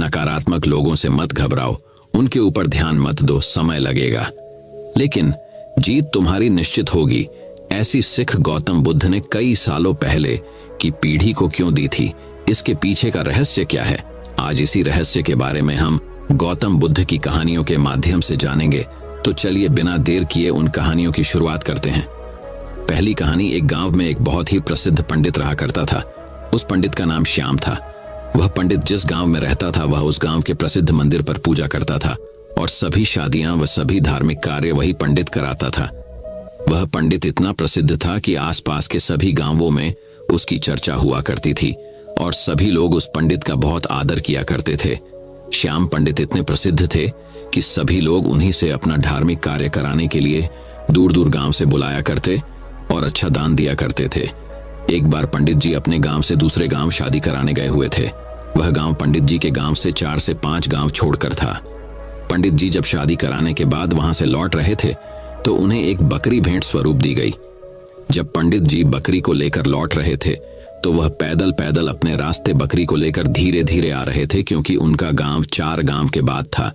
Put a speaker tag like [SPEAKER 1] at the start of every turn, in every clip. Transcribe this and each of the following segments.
[SPEAKER 1] नकारात्मक लोगों से मत घबराओ, उनके ऊपर ध्यान मत दो, समय लगेगा लेकिन जीत तुम्हारी निश्चित होगी। ऐसी सिख गौतम बुद्ध ने कई सालों पहले की पीढ़ी को क्यों दी थी? इसके पीछे का रहस्य क्या है? आज इसी रहस्य के बारे में हम गौतम बुद्ध की कहानियों के माध्यम से जानेंगे। तो चलिए बिना देर किए उन कहानियों की शुरुआत करते हैं। पहली कहानी, एक गांव में एक बहुत ही प्रसिद्ध पंडित रहा करता था। उस पंडित का नाम श्याम था। वह पंडित जिस गांव में रहता था वह उस गांव के प्रसिद्ध मंदिर पर पूजा करता था और सभी शादियां व सभी धार्मिक कार्य वही पंडित कराता था। वह पंडित इतना प्रसिद्ध था कि आसपास के सभी गांवों में उसकी चर्चा हुआ करती थी और सभी लोग उस पंडित का बहुत आदर किया करते थे। श्याम पंडित इतने प्रसिद्ध थे कि सभी लोग उन्हीं से अपना धार्मिक कार्य कराने के लिए दूर दूर गांव से बुलाया करते और अच्छा दान दिया करते थे। एक बार पंडित जी अपने गांव से दूसरे गांव शादी कराने गए हुए थे। वह गांव पंडित जी के गांव से 4 से 5 गांव छोड़कर था। पंडित जी जब शादी कराने के बाद वहां से लौट रहे थे तो उन्हें एक बकरी भेंट स्वरूप दी गई। जब पंडित जी बकरी को लेकर लौट रहे थे तो वह पैदल पैदल अपने रास्ते बकरी को लेकर धीरे धीरे आ रहे थे, क्योंकि उनका गांव 4 गांव के बाद था।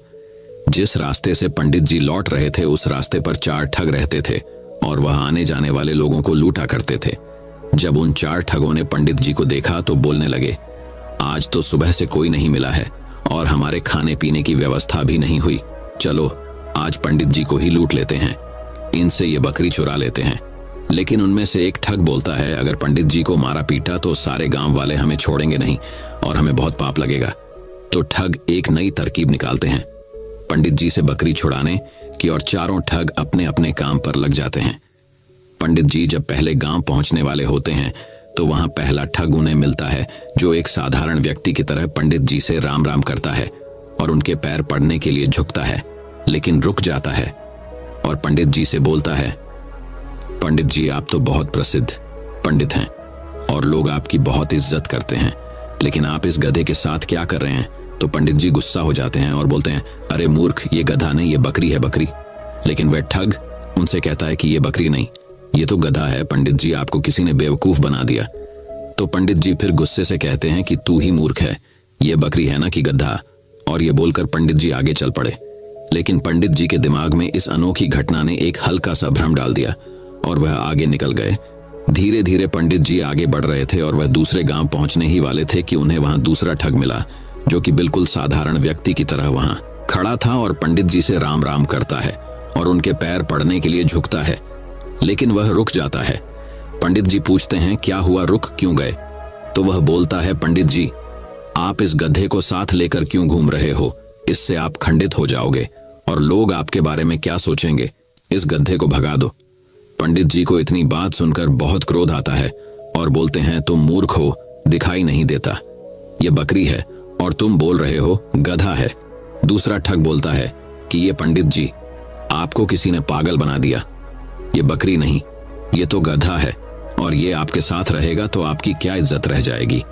[SPEAKER 1] जिस रास्ते से पंडित जी लौट रहे थे उस रास्ते पर 4 ठग रहते थे और वह आने जाने वाले लोगों को लूटा करते थे। जब उन 4 ठगों ने पंडित जी को देखा तो बोलने लगे, आज तो सुबह से कोई नहीं मिला है और हमारे खाने पीने की व्यवस्था भी नहीं हुई। चलो आज पंडित जी को ही लूट लेते हैं, इनसे ये बकरी चुरा लेते हैं। लेकिन उनमें से एक ठग बोलता है, अगर पंडित जी को मारा पीटा तो सारे गांव वाले हमें छोड़ेंगे नहीं और हमें बहुत पाप लगेगा। तो ठग एक नई तरकीब निकालते हैं पंडित जी से बकरी छुड़ाने की और चारों ठग अपने अपने काम पर लग जाते हैं। पंडित जी जब पहले गांव पहुंचने वाले होते हैं तो वहां पहला ठग उन्हें मिलता है, जो एक साधारण व्यक्ति की तरह पंडित जी से राम राम करता है और उनके पैर पड़ने के लिए झुकता है, लेकिन रुक जाता है और पंडित जी से बोलता है, पंडित जी आप तो बहुत प्रसिद्ध पंडित हैं और लोग आपकी बहुत इज्जत करते हैं, लेकिन आप इस गधे के साथ क्या कर रहे हैं? तो पंडित जी गुस्सा हो जाते हैं और बोलते हैं, अरे मूर्ख, ये गधा नहीं, ये बकरी है, बकरी। लेकिन वह ठग उनसे कहता है कि ये बकरी नहीं, ये तो गधा है, पंडित जी आपको किसी ने बेवकूफ बना दिया। तो पंडित जी फिर गुस्से से कहते हैं कि तू ही मूर्ख है, ये बकरी है ना कि गधा। और ये बोलकर पंडित जी आगे चल पड़े। लेकिन पंडित जी के दिमाग में इस अनोखी घटना ने एक हल्का सा भ्रम डाल दिया और वह आगे निकल गए। धीरे धीरे पंडित जी आगे बढ़ रहे थे और वह दूसरे गांव पहुंचने ही वाले थे कि उन्हें वहां दूसरा ठग मिला, जो कि बिल्कुल साधारण व्यक्ति की तरह वहां खड़ा था और पंडित जी से राम राम करता है और उनके पैर पड़ने के लिए झुकता है, लेकिन वह रुक जाता है। पंडित जी पूछते हैं, क्या हुआ, रुक क्यों गए? तो वह बोलता है, पंडित जी आप इस गधे को साथ लेकर क्यों घूम रहे हो? इससे आप खंडित हो जाओगे और लोग आपके बारे में क्या सोचेंगे? इस गधे को भगा दो। पंडित जी को इतनी बात सुनकर बहुत क्रोध आता है और बोलते हैं, तुम मूर्ख हो, दिखाई नहीं देता, ये बकरी है और तुम बोल रहे हो गधा है। दूसरा ठग बोलता है कि ये पंडित जी आपको किसी ने पागल बना दिया, ये बकरी नहीं, ये तो गधा है और ये आपके साथ रहेगा तो आपकी क्या इज्जत रह जाएगी।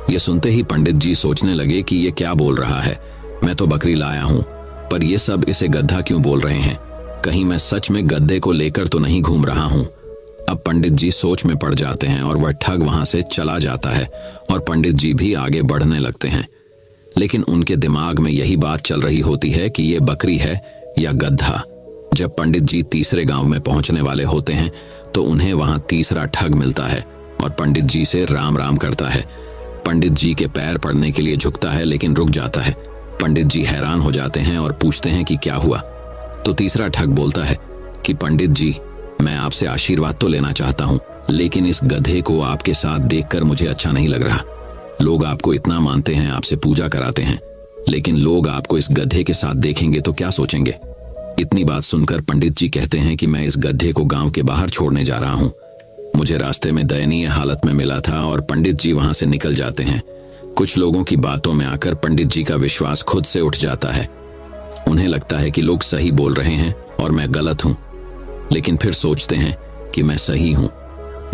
[SPEAKER 1] ये सुनते ही पंडित जी सोचने लगे कि ये क्या बोल रहा है, मैं तो बकरी लाया हूं, पर ये सब इसे गधा क्यों बोल रहे हैं? कहीं मैं सच में गधे को लेकर तो नहीं घूम रहा हूं। अब पंडित जी सोच में पड़ जाते हैं और वह ठग वहां से चला जाता है और पंडित जी भी आगे बढ़ने लगते हैं। लेकिन उनके दिमाग में यही बात चल रही होती है कि ये बकरी है या गधा। जब पंडित जी तीसरे गांव में पहुंचने वाले होते हैं तो उन्हें वहां तीसरा ठग मिलता है और पंडित जी से राम राम करता है। पंडित जी के पैर पड़ने के लिए झुकता है, लेकिन रुक जाता है। पंडित जी हैरान हो जाते हैं और पूछते हैं कि क्या हुआ? तो तीसरा ठग बोलता है कि पंडित जी मैं आपसे आशीर्वाद तो लेना चाहता हूं, लेकिन इस गधे को आपके साथ देखकर मुझे अच्छा नहीं लग रहा। लोग आपको इतना मानते हैं, आपसे पूजा कराते हैं, लेकिन लोग आपको इस गधे के साथ देखेंगे तो क्या सोचेंगे? इतनी बात सुनकर पंडित जी कहते हैं कि मैं इस गधे को गांव के बाहर छोड़ने जा रहा हूं। मुझे रास्ते में दयनीय हालत में मिला था और पंडित जी वहां से निकल जाते हैं। कुछ लोगों की बातों में आकर पंडित जी का विश्वास खुद से उठ जाता है। उन्हें लगता है कि लोग सही बोल रहे हैं और मैं गलत हूं, लेकिन फिर सोचते हैं कि मैं सही हूं।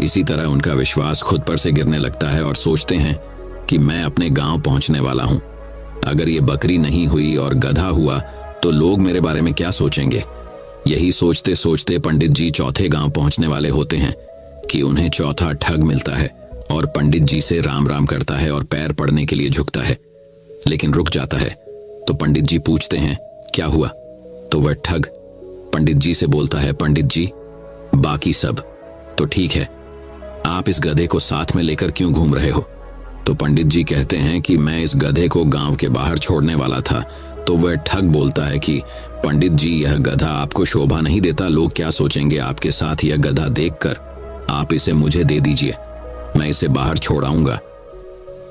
[SPEAKER 1] इसी तरह उनका विश्वास खुद पर से गिरने लगता है और सोचते हैं कि मैं अपने गांव पहुंचने वाला हूं। अगर ये बकरी नहीं हुई और गधा हुआ तो लोग मेरे बारे में क्या सोचेंगे? यही सोचते सोचते पंडित जी चौथे गांव पहुंचने वाले होते हैं कि उन्हें चौथा ठग मिलता है और पंडित जी से राम राम करता है और पैर पड़ने के लिए झुकता है। लेकिन रुक जाता है। तो पंडित जी पूछते हैं, क्या हुआ? तो वह ठग पंडित जी से बोलता है, पंडित जी बाकी सब तो ठीक है, आप इस गधे को साथ में लेकर क्यों घूम रहे हो? तो पंडित जी कहते हैं कि मैं इस गधे को गांव के बाहर छोड़ने वाला था। तो वह ठग बोलता है कि पंडित जी, यह गधा आपको शोभा नहीं देता, लोग क्या सोचेंगे आपके साथ यह गधा देखकर, आप इसे मुझे दे दीजिए, मैं इसे बाहर छोड़ाऊंगा।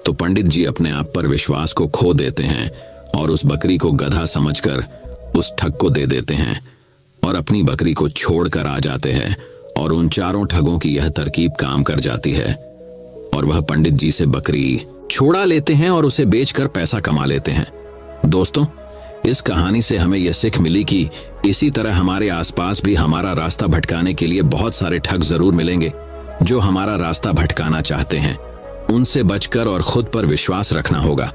[SPEAKER 1] तो पंडित जी अपने आप पर विश्वास को खो देते हैं और उस बकरी को गधा समझकर उस ठग को दे देते हैं और अपनी बकरी को छोड़कर आ जाते हैं। और उन चारों ठगों की यह तरकीब काम कर जाती है और वह पंडित जी से बकरी छोड़ा लेते हैं और उसे बेचकर पैसा कमा लेते हैं। दोस्तों, इस कहानी से हमें यह सीख मिली कि इसी तरह हमारे आसपास भी हमारा रास्ता भटकाने के लिए बहुत सारे ठग जरूर मिलेंगे जो हमारा रास्ता भटकाना चाहते हैं। उनसे बचकर और खुद पर विश्वास रखना होगा,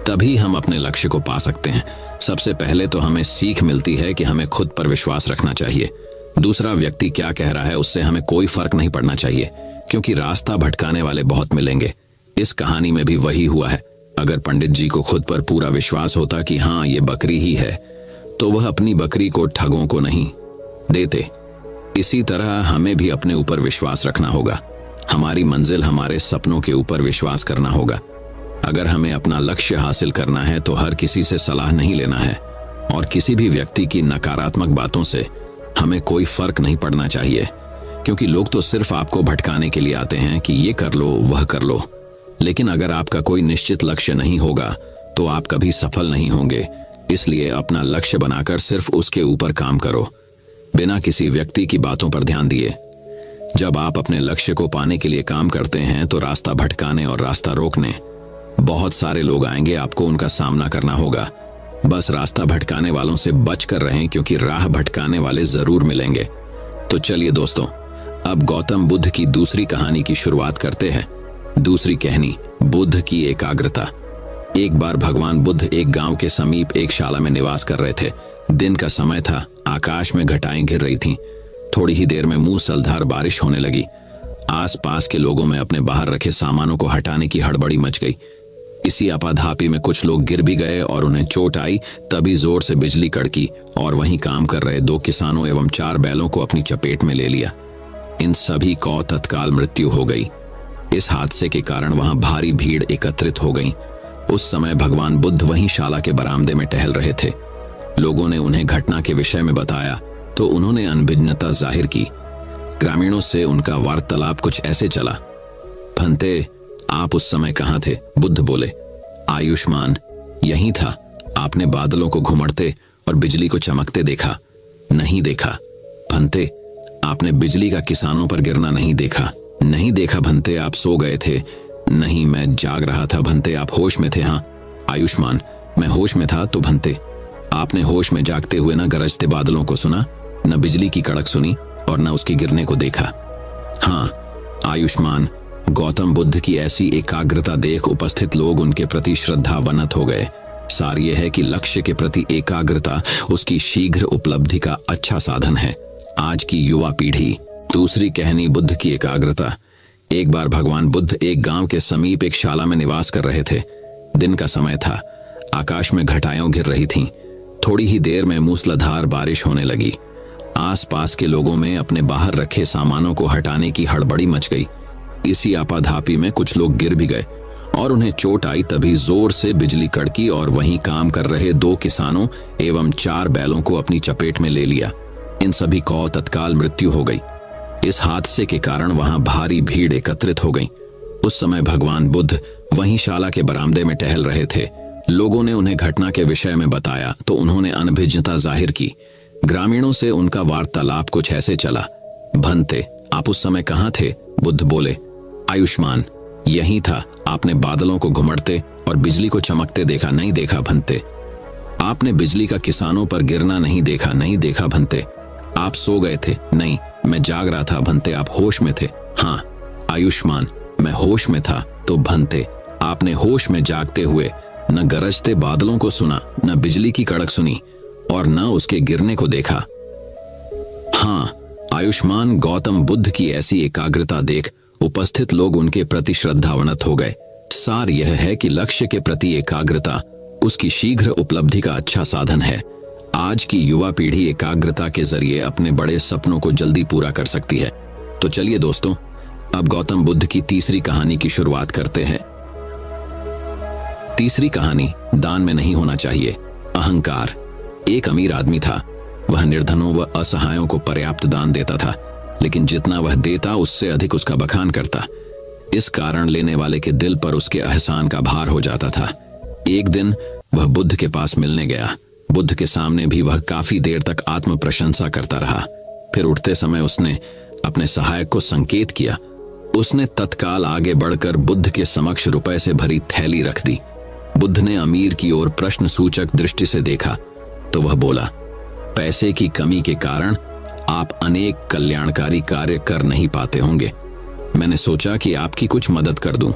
[SPEAKER 1] तभी हम अपने लक्ष्य को पा सकते हैं। सबसे पहले तो हमें सीख मिलती है कि हमें खुद पर विश्वास रखना चाहिए। दूसरा व्यक्ति क्या कह रहा है उससे हमें कोई फर्क नहीं पड़ना चाहिए, क्योंकि रास्ता भटकाने वाले बहुत मिलेंगे। इस कहानी में भी वही हुआ है। अगर पंडित जी को खुद पर पूरा विश्वास होता कि हाँ ये बकरी ही है, तो वह अपनी बकरी को ठगों को नहीं देते। इसी तरह हमें भी अपने ऊपर विश्वास रखना होगा, हमारी मंजिल हमारे सपनों के ऊपर विश्वास करना होगा। अगर हमें अपना लक्ष्य हासिल करना है तो हर किसी से सलाह नहीं लेना है और किसी भी व्यक्ति की नकारात्मक बातों से हमें कोई फर्क नहीं पड़ना चाहिए, क्योंकि लोग तो सिर्फ आपको भटकाने के लिए आते हैं कि ये कर लो वह कर लो। लेकिन अगर आपका कोई निश्चित लक्ष्य नहीं होगा तो आप कभी सफल नहीं होंगे। इसलिए अपना लक्ष्य बनाकर सिर्फ उसके ऊपर काम करो, बिना किसी व्यक्ति की बातों पर ध्यान दिए। जब आप अपने लक्ष्य को पाने के लिए काम करते हैं तो रास्ता भटकाने और रास्ता रोकने बहुत सारे लोग आएंगे, आपको उनका सामना करना होगा। बस रास्ता भटकाने वालों से बच कर रहें, क्योंकि राह भटकाने वाले जरूर मिलेंगे। तो चलिए दोस्तों, अब गौतम बुद्ध की दूसरी कहानी की शुरुआत करते हैं। दूसरी कहानी, बुद्ध की एकाग्रता। एक बार भगवान बुद्ध एक गांव के समीप एक शाला में निवास कर रहे थे। दिन का समय था, आकाश में घटाएं घिर रही थीं। थोड़ी ही देर में मूसलाधार बारिश होने लगी। आसपास के लोगों में अपने बाहर रखे सामानों को हटाने की हड़बड़ी मच गई। इसी आपाधापी में कुछ लोग गिर भी गए और उन्हें चोट आई। तभी जोर से बिजली कड़की और वहीं काम कर रहे 2 किसानों एवं 4 बैलों को अपनी चपेट में ले लिया। इन सभी को तत्काल मृत्यु हो गई। इस हादसे के कारण वहां भारी भीड़ एकत्रित हो गई। उस समय भगवान बुद्ध वहीं शाला के बरामदे में टहल रहे थे। लोगों ने उन्हें घटना के विषय में बताया तो उन्होंने अनभिज्ञता जाहिर की। ग्रामीणों से उनका वार्तालाप कुछ ऐसे चला, भंते आप उस समय कहाँ थे? बुद्ध बोले, आयुष्मान यहीं था। आपने बादलों को घुमड़ते और बिजली को चमकते देखा? नहीं देखा। भंते आपने बिजली का किसानों पर गिरना नहीं देखा? नहीं देखा। भंते आप सो गए थे? नहीं, मैं जाग रहा था। भंते आप होश में थे? हाँ। आयुष्मान मैं होश में था। तो भंते आपने होश में जागते हुए न गरजते बादलों को सुना, न बिजली की कड़क सुनी और न उसके गिरने को देखा? हाँ। आयुष्मान गौतम बुद्ध की ऐसी एकाग्रता देख उपस्थित लोग उनके प्रति श्रद्धावनत हो गए। सार यह है कि लक्ष्य के प्रति एकाग्रता उसकी शीघ्र उपलब्धि का अच्छा साधन है। आज की युवा पीढ़ी। दूसरी कहानी, बुद्ध की एकाग्रता। एक बार भगवान बुद्ध एक गांव के समीप एक शाला में निवास कर रहे थे। दिन का समय था, आकाश में घटाएं घिर रही थीं। थोड़ी ही देर में मूसलाधार बारिश होने लगी। आसपास के लोगों में अपने बाहर रखे सामानों को हटाने की हड़बड़ी मच गई। इसी आपाधापी में कुछ लोग गिर भी गए और उन्हें चोट आई। तभी जोर से बिजली कड़की और वहीं काम कर रहे 2 किसानों एवं 4 बैलों को अपनी चपेट में ले लिया। इन सभी को तत्काल मृत्यु हो गई। इस हादसे के कारण वहां भारी भीड़ एकत्रित हो गई। उस समय भगवान बुद्ध वहीं शाला के बरामदे में टहल रहे थे। लोगों ने उन्हें घटना के विषय में बताया तो उन्होंने अनभिज्ञता जाहिर की। ग्रामीणों से उनका वार्तालाप कुछ ऐसे चला, भंते आप उस समय कहाँ थे? बुद्ध बोले, आयुष्मान यहीं था। आपने बादलों को घुमड़ते और बिजली को चमकते देखा? नहीं देखा। भंते आपने बिजली का किसानों पर गिरना नहीं देखा? नहीं देखा। भंते आप सो गए थे? नहीं, मैं जाग रहा था। भंते आप होश में थे? हाँ। आयुष्मान मैं होश में था। तो भंते आपने होश में जागते हुए न गरजते बादलों को सुना, न बिजली की कड़क सुनी और न उसके गिरने को देखा? हाँ। आयुष्मान गौतम बुद्ध की ऐसी एकाग्रता देख उपस्थित लोग उनके प्रति श्रद्धावनत हो गए। सार यह है कि लक्ष्य के प्रति एकाग्रता उसकी शीघ्र उपलब्धि का अच्छा साधन है। आज की युवा पीढ़ी एकाग्रता के जरिए अपने बड़े सपनों को जल्दी पूरा कर सकती है। तो चलिए दोस्तों, अब गौतम बुद्ध की तीसरी कहानी की शुरुआत करते हैं। तीसरी कहानी दान में नहीं होना चाहिए। अहंकार। एक अमीर आदमी था। वह निर्धनों व असहायों को पर्याप्त दान देता था, लेकिन जितना वह देता उससे अधिक उसका बखान करता। इस कारण लेने वाले के दिल पर उसके एहसान का भार हो जाता था। एक दिन वह बुद्ध के पास मिलने गया। बुद्ध के सामने भी वह काफी देर तक आत्म प्रशंसा करता रहा। फिर उठते समय उसने अपने सहायक को संकेत किया। उसने तत्काल आगे बढ़कर बुद्ध के समक्ष रुपए से भरी थैली रख दी। बुद्ध ने अमीर की ओर प्रश्न सूचक दृष्टि से देखा तो वह बोला, पैसे की कमी के कारण आप अनेक कल्याणकारी कार्य कर नहीं पाते होंगे। मैंने सोचा कि आपकी कुछ मदद कर दूं।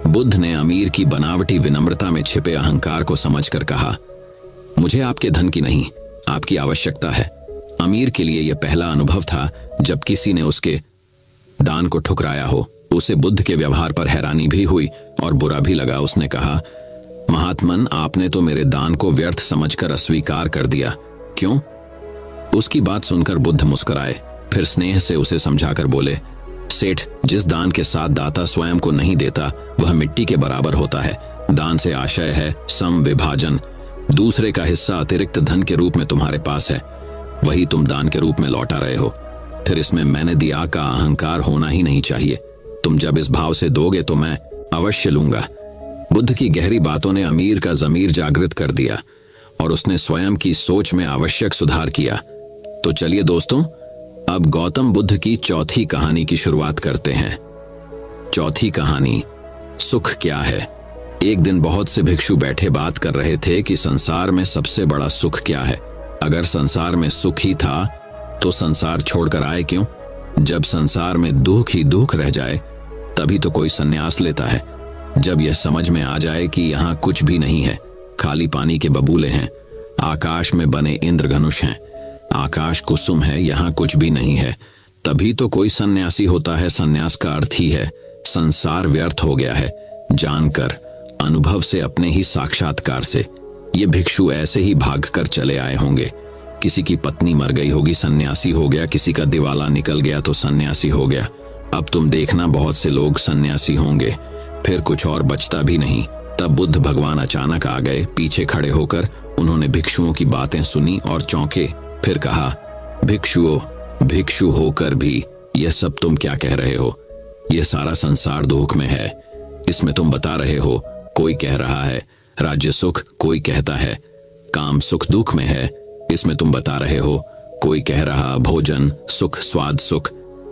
[SPEAKER 1] बुद्ध ने अमीर की बनावटी विनम्रता में छिपे अहंकार को समझकर कहा, मुझे आपके धन की नहीं, आपकी आवश्यकता है। अमीर के लिए यह पहला अनुभव था जब किसी ने उसके दान को ठुकराया हो। उसे बुद्ध के व्यवहार पर हैरानी भी हुई और बुरा भी लगा। उसने कहा, महात्मन, आपने तो मेरे दान को व्यर्थ समझकर अस्वीकार कर दिया। क्यों? उसकी बात सुनकर बुद्ध मुस्कुराए, फिर स्नेह से उसे समझाकर बोले, सेठ, जिस दान के साथ दाता स्वयं को नहीं देता वह मिट्टी के बराबर होता है। दान से आशय है सम विभाजन। दूसरे का हिस्सा अतिरिक्त धन के रूप में तुम्हारे पास है, वही तुम दान के रूप में लौटा रहे हो। फिर इसमें मैंने दिया का अहंकार होना ही नहीं चाहिए। तुम जब इस भाव से दोगे तो मैं अवश्य लूंगा। बुद्ध की गहरी बातों ने अमीर का ज़मीर जागृत कर दिया और उसने स्वयं की सोच में आवश्यक सुधार किया। तो चलिए दोस्तों, अब गौतम बुद्ध की चौथी कहानी की शुरुआत करते हैं। चौथी कहानी, सुख क्या है। एक दिन बहुत से भिक्षु बैठे बात कर रहे थे कि संसार में सबसे बड़ा सुख क्या है। अगर संसार में सुख ही था तो संसार छोड़कर आए क्यों? जब संसार में दुख ही दुख रह जाए तभी तो कोई संन्यास लेता है। जब यह समझ में आ जाए कि यहाँ कुछ भी नहीं है, खाली पानी के बबूले हैं, आकाश में बने इंद्रधनुष हैं, आकाश कुसुम है, यहाँ कुछ भी नहीं है, तभी तो कोई सन्यासी होता है। सन्यास का अर्थ ही है संसार व्यर्थ हो गया है, जानकर, अनुभव से, अपने ही साक्षात्कार से। ये भिक्षु ऐसे ही भागकर चले आए होंगे। किसी की पत्नी मर गई होगी, सन्यासी हो गया। किसी का दिवाला निकल गया तो सन्यासी हो गया। अब तुम देखना बहुत से लोग सन्यासी होंगे, फिर कुछ और बचता भी नहीं। तब बुद्ध भगवान अचानक आ गए। पीछे खड़े होकर उन्होंने भिक्षुओं की बातें सुनी और चौंके। फिर कहा, भिक्षुओं, भिक्षु होकर भी यह सब तुम क्या कह रहे हो? यह सारा संसार दुख में है, इसमें तुम बता रहे हो। कोई कह रहा है राज्य सुख, कोई कहता है काम सुख दुख में है, इसमें तुम बता रहे हो। कोई कह रहा भोजन सुख, स्वाद सुख।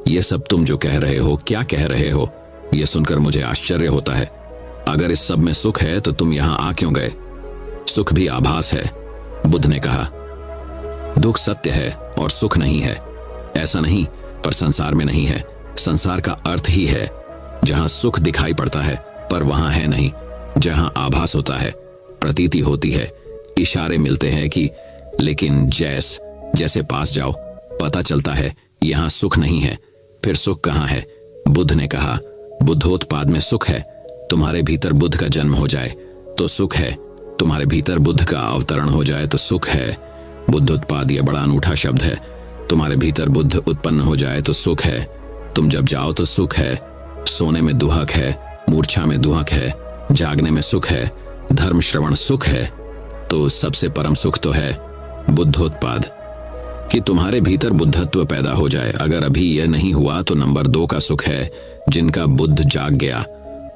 [SPEAKER 1] ये सब तुम जो कह रहे हो, क्या कह रहे हो? यह सुनकर मुझे आश्चर्य होता है। अगर इस सब में सुख है तो तुम यहां आ क्यों गए? सुख भी आभास है। बुद्ध ने कहा, दुख सत्य है और सुख नहीं है। ऐसा नहीं, पर संसार में नहीं है। संसार का अर्थ ही है जहां सुख दिखाई पड़ता है पर वहां है नहीं, जहां आभास होता है, प्रतीति होती है, इशारे मिलते हैं कि, लेकिन जैसे पास जाओ पता चलता है यहां सुख नहीं है। फिर सुख कहां है? बुद्ध ने कहा, बुद्धोत्पाद में सुख है। तुम्हारे भीतर बुद्ध का जन्म हो जाए तो सुख है, तुम्हारे भीतर बुद्ध का अवतरण हो जाए तो सुख है। बुद्धोत्पाद यह बड़ा अनूठा शब्द है। तुम्हारे भीतर बुद्ध उत्पन्न हो जाए तो सुख है। तुम जब जाओ तो सुख है। सोने में दुहक है, मूर्छा में दुहक है, जागने में सुख है, धर्म श्रवण सुख है। तो सबसे परम सुख तो है बुद्धोत्पाद, कि तुम्हारे भीतर बुद्धत्व पैदा हो जाए। अगर अभी यह नहीं हुआ तो नंबर 2 का सुख है, जिनका बुद्ध जाग गया,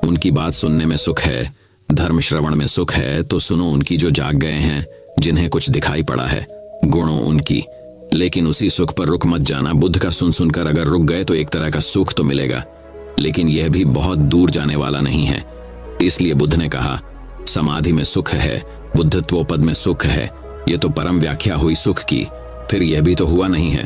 [SPEAKER 1] उनकी बात सुनने में सुख है। धर्म श्रवण में सुख है तो सुनो उनकी जो जाग गए हैं, जिन्हें कुछ दिखाई पड़ा है, गुणों उनकी। लेकिन उसी सुख पर रुक मत जाना। बुद्ध का सुन सुनकर अगर रुक गए तो एक तरह का सुख तो मिलेगा, लेकिन यह भी बहुत दूर जाने वाला नहीं है। इसलिए बुद्ध ने कहा, समाधि में सुख है, बुद्धत्वोपद में सुख है। यह तो परम व्याख्या हुई सुख की। फिर यह भी तो हुआ नहीं है।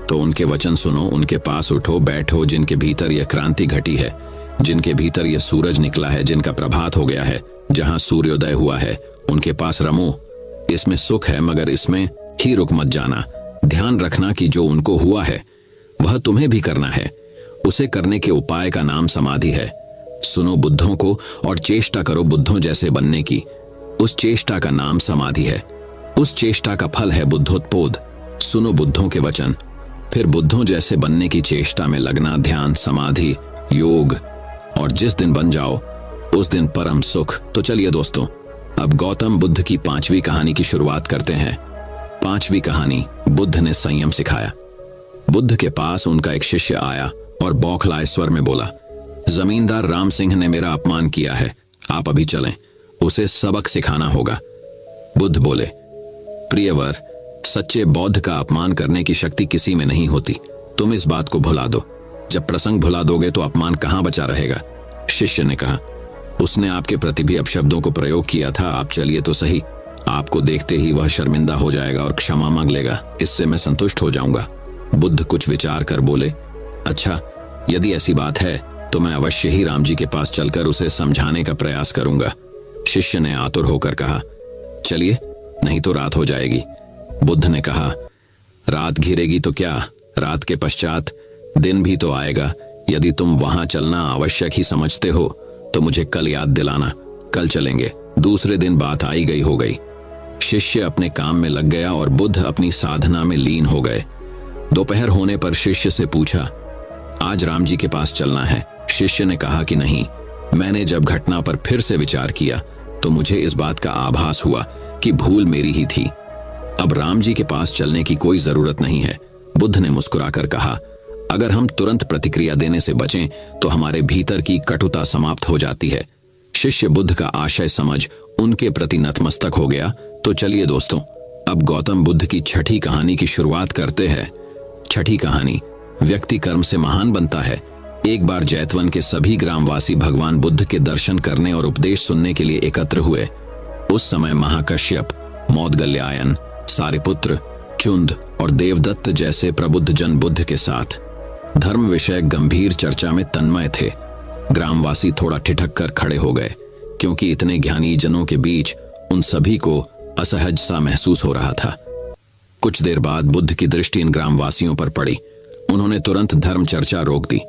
[SPEAKER 1] तो उनके वचन सुनो, उनके पास उठो बैठो, जिनके भीतर यह क्रांति घटी है, जिनके भीतर यह सूरज निकला है, जिनका प्रभात हो गया है, जहां सूर्योदय हुआ है, उनके पास रमो। इसमें सुख है, मगर इसमें ही रुक मत जाना। ध्यान रखना कि जो उनको हुआ है वह तुम्हें भी करना है। उसे करने के उपाय का नाम समाधि है। सुनो बुद्धों को और चेष्टा करो बुद्धों जैसे बनने की। उस चेष्टा का नाम समाधि है। उस चेष्टा का फल है बुद्धोत्पोध। सुनो बुद्धों के वचन, फिर बुद्धों जैसे बनने की चेष्टा में लगना, ध्यान, समाधि, योग, और जिस दिन बन जाओ उस दिन परम सुख। तो चलिए दोस्तों, अब गौतम बुद्ध की 5वीं कहानी की शुरुआत करते हैं। 5वीं कहानी, बुद्ध ने संयम सिखाया। बुद्ध के पास उनका एक शिष्य आया और बौखलाए स्वर में बोला, जमींदार राम सिंह ने मेरा अपमान किया है, आप अभी चलें, उसे सबक सिखाना होगा। बुद्ध बोले, प्रियवर, सच्चे बौद्ध का अपमान करने की शक्ति किसी में नहीं होती। तुम इस बात को भुला दो। जब प्रसंग भुला दोगे तो अपमान कहां बचा रहेगा। शिष्य ने कहा, उसने आपके प्रति भी अपशब्दों को प्रयोग किया था, आप चलिए तो सही। आपको देखते ही वह शर्मिंदा हो जाएगा और क्षमा मांग लेगा, इससे मैं संतुष्ट हो जाऊंगा। बुद्ध कुछ विचार कर बोले, अच्छा, यदि ऐसी बात है तो मैं अवश्य ही राम जी के पास चलकर उसे समझाने का प्रयास करूंगा। शिष्य ने आतुर होकर कहा, चलिए, नहीं तो रात हो जाएगी। बुद्ध ने कहा, रात घिरेगी तो क्या, रात के पश्चात दिन भी तो आएगा। यदि तुम वहां चलना आवश्यक ही समझते हो तो मुझे कल याद दिलाना, कल चलेंगे। दूसरे दिन बात आई गई हो गई। शिष्य अपने काम में लग गया और बुद्ध अपनी साधना में लीन हो गए। दोपहर होने पर शिष्य से पूछा, आज राम जी के पास चलना है। शिष्य ने कहा कि नहीं। मैंने जब घटना पर फिर से विचार किया तो मुझे इस बात का आभास हुआ कि भूल मेरी ही थी। अब राम जी के पास चलने की कोई जरूरत नहीं है। बुद्ध ने मुस्कुराकर कहा, अगर हम तुरंत प्रतिक्रिया देने से बचें तो हमारे भीतर की कटुता समाप्त हो जाती है। शिष्य बुद्ध का आशय समझ उनके प्रति नतमस्तक हो गया। तो चलिए दोस्तों, अब गौतम बुद्ध की 6ठी कहानी की शुरुआत करते हैं। 6ठी कहानी, व्यक्ति कर्म से महान बनता है। एक बार जैतवन के सभी ग्रामवासी भगवान बुद्ध के दर्शन करने और उपदेश सुनने के लिए एकत्र हुए। उस समय महाकश्यप, मौदगल्यायन, सारिपुत्र, चुंद और देवदत्त जैसे प्रबुद्ध जन बुद्ध के साथ धर्म विषय गंभीर चर्चा में तन्मय थे। ग्रामवासी थोड़ा ठिठक कर खड़े हो गए, क्योंकि इतने ज्ञानी जनों के बीच उन सभी को असहज सा महसूस हो रहा था। कुछ देर बाद बुद्ध की दृष्टि इन ग्रामवासियों पर पड़ी। उन्होंने तुरंत धर्म चर्चा रोक दी।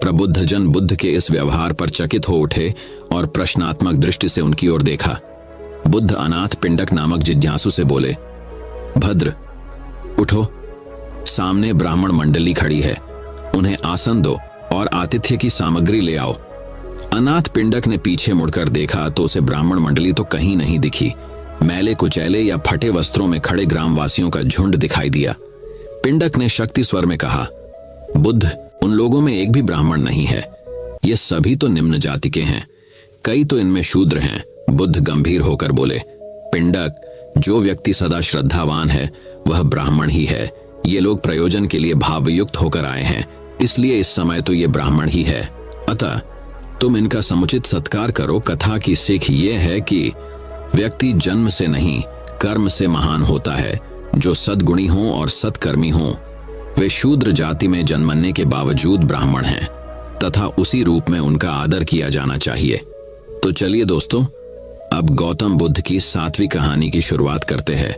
[SPEAKER 1] प्रबुद्ध जन बुद्ध के इस व्यवहार पर चकित हो उठे और प्रश्नात्मक दृष्टि से उनकी ओर देखा। बुद्ध अनाथ पिंडक नामक जिज्ञासु से बोले, भद्र, उठो, सामने ब्राह्मण मंडली खड़ी है, उन्हें आसन दो और आतिथ्य की सामग्री ले आओ। अनाथ पिंडक ने पीछे मुड़कर देखा तो उसे ब्राह्मण मंडली तो कहीं नहीं दिखी। मैले कुचैले या फटे वस्त्रों में खड़े ग्रामवासियों का झुंड दिखाई दिया। पिंडक ने शक्ति स्वर में कहा, बुद्ध, उन लोगों में एक भी ब्राह्मण नहीं है, ये सभी तो निम्न जाति के हैं, कई तो इनमें शूद्र हैं। बुद्ध गंभीर होकर बोले, पिंडक, जो व्यक्ति सदा श्रद्धावान है वह ब्राह्मण ही है। ये लोग प्रयोजन के लिए भावयुक्त होकर आए हैं, इसलिए इस समय तो ये ब्राह्मण ही है। अतः तुम इनका समुचित सत्कार करो। कथा की सीख ये है कि व्यक्ति जन्म से नहीं कर्म से महान होता है। जो सद्गुणी हों और सत्कर्मी हों वे शूद्र जाति में जन्मने के बावजूद ब्राह्मण हैं तथा उसी रूप में उनका आदर किया जाना चाहिए। तो चलिए दोस्तों, अब गौतम बुद्ध की 7वीं कहानी की शुरुआत करते हैं।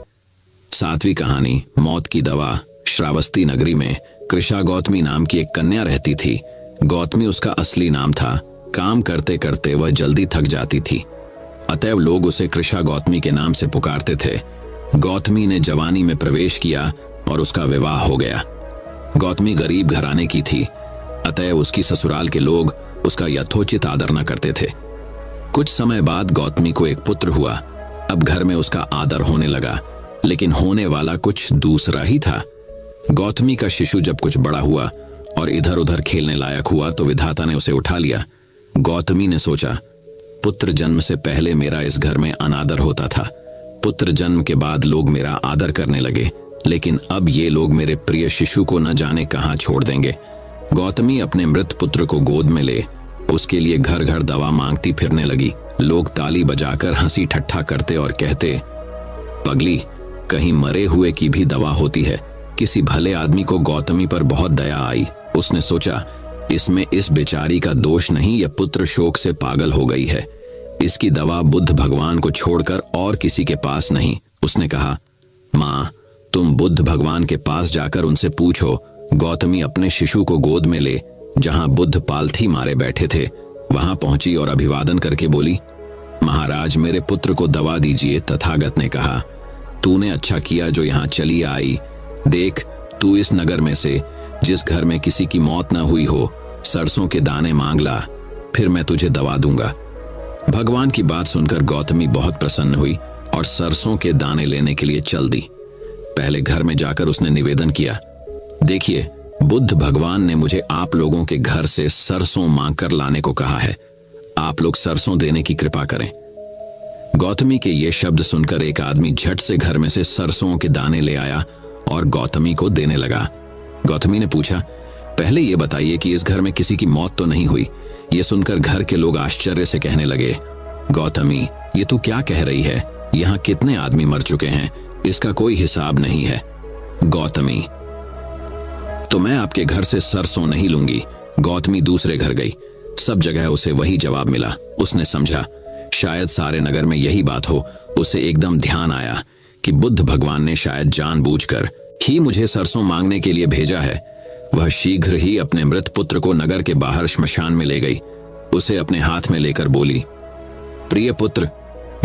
[SPEAKER 1] 7वीं कहानी, मौत की दवा। श्रावस्ती नगरी में कृषा गौतमी नाम की एक कन्या रहती थी। गौतमी उसका असली नाम था। काम करते करते वह जल्दी थक जाती थी, अतएव लोग उसे कृषा गौतमी के नाम से पुकारते थे। गौतमी ने जवानी में प्रवेश किया और उसका विवाह हो गया। गौतमी गरीब घराने की थी, अतएव उसकी ससुराल के लोग उसका यथोचित आदर न करते थे। कुछ समय बाद गौतमी को एक पुत्र हुआ। अब घर में उसका आदर होने लगा, लेकिन होने वाला कुछ दूसरा ही था। गौतमी का शिशु जब कुछ बड़ा हुआ और इधर उधर खेलने लायक हुआ तो विधाता ने उसे उठा लिया। गौतमी ने सोचा, पुत्र जन्म से पहले मेरा इस घर में अनादर होता था, पुत्र जन्म के बाद लोग मेरा आदर करने लगे, लेकिन अब ये लोग मेरे प्रिय शिशु को न जाने कहां छोड़ देंगे। गौतमी अपने मृत पुत्र को गोद में ले उसके लिए घर घर दवा मांगती फिरने लगी। लोग ताली बजाकर हंसी ठट्ठा करते और कहते, पगली, कहीं मरे हुए की भी दवा होती है। किसी भले आदमी को गौतमी पर बहुत दया आई। उसने सोचा, इसमें इस बेचारी का दोष नहीं, यह पुत्र शोक से पागल हो गई है। इसकी दवा बुद्ध भगवान को छोड़कर और किसी के पास नहीं। उसने कहा, माँ, तुम बुद्ध भगवान के पास जाकर उनसे पूछो, गौतमी अपने शिशु को गोद में ले जहां बुद्ध पालथी मारे बैठे थे। वहां पहुंची और अभिवादन करके बोली, महाराज मेरे पुत्र को दवा दीजिए। तथागत ने कहा, तूने अच्छा किया जो यहाँ चली आई। देख, तू इस नगर में से जिस घर में किसी की मौत न हुई हो, सरसों के दाने मांग ला, फिर मैं तुझे दवा दूंगा। भगवान की बात सुनकर गौतमी बहुत प्रसन्न हुई और सरसों के दाने लेने के लिए चल दी। पहले घर में जाकर उसने निवेदन किया, देखिए, बुद्ध भगवान ने मुझे आप लोगों के घर से सरसों मांग कर लाने को कहा है। आप लोग सरसों देने की कृपा करें। गौतमी के ये शब्द सुनकर एक आदमी झट से घर में से सरसों के दाने ले आया और गौतमी को देने लगा। गौतमी ने पूछा, पहले ये बताइए कि इस घर में किसी की मौत तो नहीं हुई? ये सुनकर घर के लोग आश्चर्य से कहने लगे, गौतमी, ये तू क्या कह रही है? यहाँ कितने आदमी मर चुके हैं, इसका कोई हिसाब नहीं है। गौतमी, तो मैं आपके घर से सरसों नहीं लूंगी। गौतमी दूसरे घर गई। सब जगह उसे वही जवाब मिला। उसने समझा शायद सारे नगर में यही बात हो। उसे एकदम ध्यान आया कि बुद्ध भगवान ने शायद जानबूझकर ही मुझे सरसों मांगने के लिए भेजा है। वह शीघ्र ही अपने मृत पुत्र को नगर के बाहर श्मशान में ले गई। उसे अपने हाथ में लेकर बोली, प्रिय पुत्र,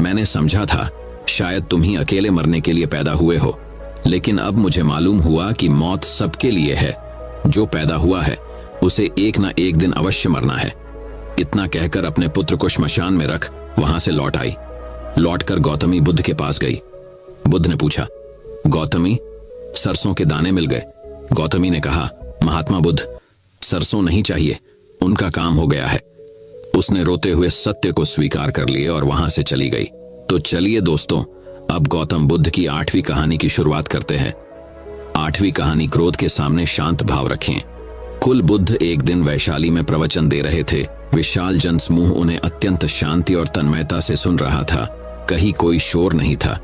[SPEAKER 1] मैंने समझा था शायद तुम ही अकेले मरने के लिए पैदा हुए हो, लेकिन अब मुझे मालूम हुआ कि मौत सबके लिए है। जो पैदा हुआ है उसे एक न एक दिन अवश्य मरना है। इतना कहकर अपने पुत्र को श्मशान में रख वहां से लौट आई। लौटकर गौतमी बुद्ध के पास गई। बुद्ध ने पूछा, गौतमी, सरसों के दाने मिल गए? गौतमी ने कहा, महात्मा बुद्ध, सरसों नहीं चाहिए, उनका काम हो गया है। उसने रोते हुए सत्य को स्वीकार कर लिए और वहां से चली गई। तो चलिए दोस्तों, अब गौतम बुद्ध की 8वीं कहानी की शुरुआत करते हैं। 8वीं कहानी, क्रोध के सामने शांत भाव रखें। कुल बुद्ध एक दिन वैशाली में प्रवचन दे रहे थे। विशाल जनसमूह उन्हें अत्यंत शांति और तन्मयता से सुन रहा था। कहीं कोई शोर नहीं था,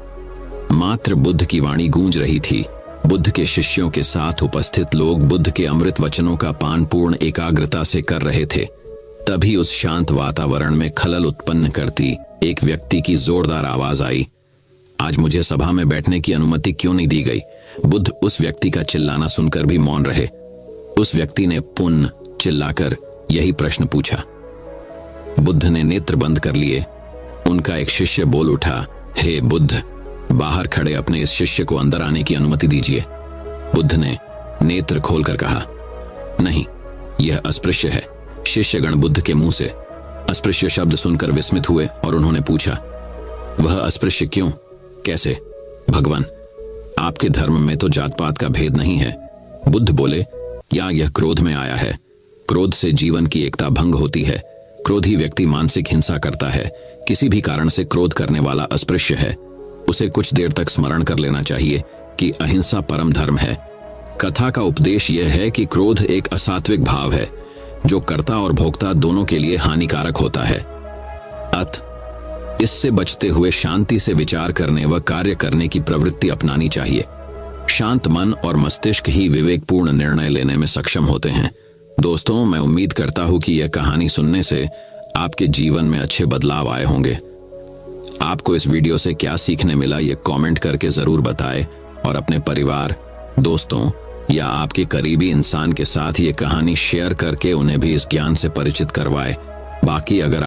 [SPEAKER 1] मात्र बुद्ध की वाणी गूंज रही थी। बुद्ध के शिष्यों के साथ उपस्थित लोग बुद्ध के अमृत वचनों का पान पूर्ण एकाग्रता से कर रहे थे। तभी उस शांत वातावरण में खलल उत्पन्न करती एक व्यक्ति की जोरदार आवाज आई, आज मुझे सभा में बैठने की अनुमति क्यों नहीं दी गई? बुद्ध उस व्यक्ति का चिल्लाना सुनकर भी मौन रहे। उस व्यक्ति ने पुनः चिल्लाकर यही प्रश्न पूछा। बुद्ध ने नेत्र बंद कर लिए। उनका एक शिष्य बोल उठा, हे बुद्ध, बाहर खड़े अपने इस शिष्य को अंदर आने की अनुमति दीजिए। बुद्ध ने नेत्र खोलकर कहा, नहीं, यह अस्पृश्य है। शिष्यगण बुद्ध के मुंह से अस्पृश्य शब्द सुनकर विस्मित हुए और उन्होंने पूछा, वह अस्पृश्य क्यों, कैसे? भगवान, आपके धर्म में तो जात पात का भेद नहीं है। बुद्ध बोले, या यह क्रोध में आया है। क्रोध से जीवन की एकता भंग होती है। क्रोधी व्यक्ति मानसिक हिंसा करता है। किसी भी कारण से क्रोध करने वाला अस्पृश्य है। उसे कुछ देर तक स्मरण कर लेना चाहिए कि अहिंसा परम धर्म है। कथा का उपदेश यह है कि क्रोध एक असात्विक भाव है जो कर्ता और भोक्ता दोनों के लिए हानिकारक होता है। इससे बचते हुए शांति से विचार करने व कार्य करने की प्रवृत्ति अपनानी चाहिए। शांत मन और मस्तिष्क ही विवेकपूर्ण निर्णय लेने में सक्षम होते हैं। दोस्तों, मैं उम्मीद करता हूं कि यह कहानी सुनने से आपके जीवन में अच्छे बदलाव आए होंगे। आपको इस वीडियो से क्या सीखने मिला, ये कमेंट करके जरूर बताएं और अपने परिवार, दोस्तों या आपके करीबी इंसान के साथ ये कहानी शेयर करके उन्हें भी इस ज्ञान से परिचित करवाएं। बाकी अगर